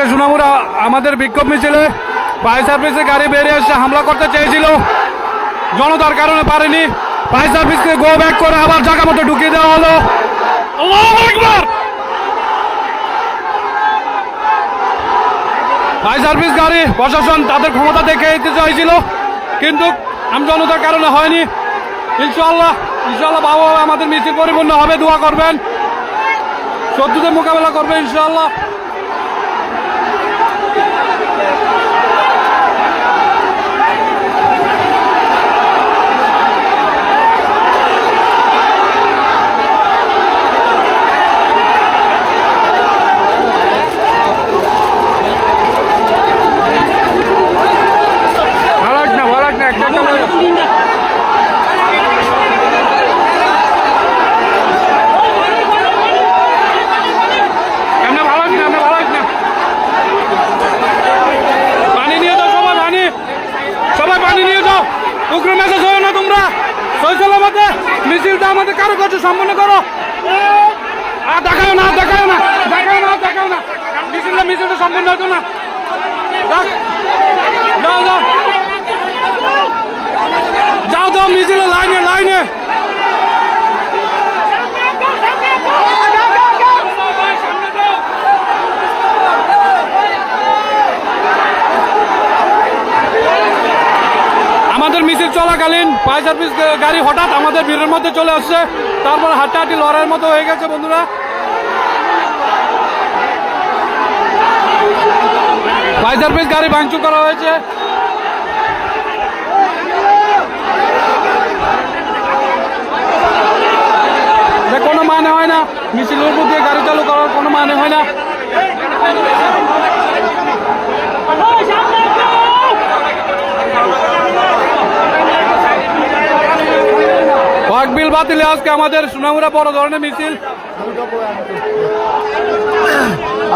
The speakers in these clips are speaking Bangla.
আজকে সোনামুড়া আমাদের বিক্ষোভ মিছিলে ফায়ার সার্ভিসের গাড়ি বেরিয়ে এসে হামলা করতে চেয়েছিল, জনতার কারণে পারেনি। ফায়ার সার্ভিসকে গো ব্যাক করে আবার জায়গা মতো ঢুকিয়ে দেওয়া হলো। আল্লাহু আকবার। ফায়ার সার্ভিস গাড়ি প্রশাসন তাদের ক্ষমতা দেখে দিতে চাইছিল, কিন্তু জনতার কারণে হয়নি। ইনশাআল্লাহ বাবা আমাদের মিছিল পরিপূর্ণ হবে, দোয়া করবেন, শত্রুদের মোকাবেলা করবে ইনশাআল্লাহ। মিছিলটা আমাদের কারো কাছে সম্পন্ন করো। দেখাও না মিছিলটা সম্পন্ন হতো না। যাও মিছিলে লাইনে আমাদের মিছিল চলাকালীন ফায়ার সার্ভিস গাড়ি হঠাৎ আমাদের ভিড়ের মধ্যে চলে আসছে, তারপর হাঁটাহাঁটি লড়াইয়ের মতো হয়ে গেছে বন্ধুরা। ফায়ার সার্ভিস গাড়ি ভাঙচুর করা হয়েছে। কোনো মানে হয় না, মিছিলের উপর দিয়ে গাড়ি চালু করার কোনো মানে হয় না। বিল বাতিলে আজকে আমাদের সোনামুড়া বড় ধরনের মিছিল।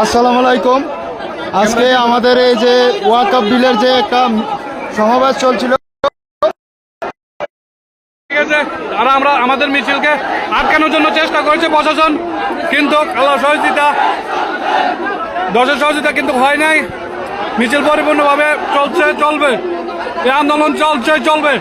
আসসালামু আলাইকুম। আজকে আমাদের এই যে ওয়াকফ বিলের যে একটা সমাবেশ চলছিল, আর আমরা আমাদের মিছিলকে আটকানোর জন্য চেষ্টা করেছে প্রশাসন, কিন্তু আল্লাহর সহযোগিতা কিন্তু হয় নাই। মিছিল পরিপূর্ণভাবে চলবে, এই আন্দোলন চলবে।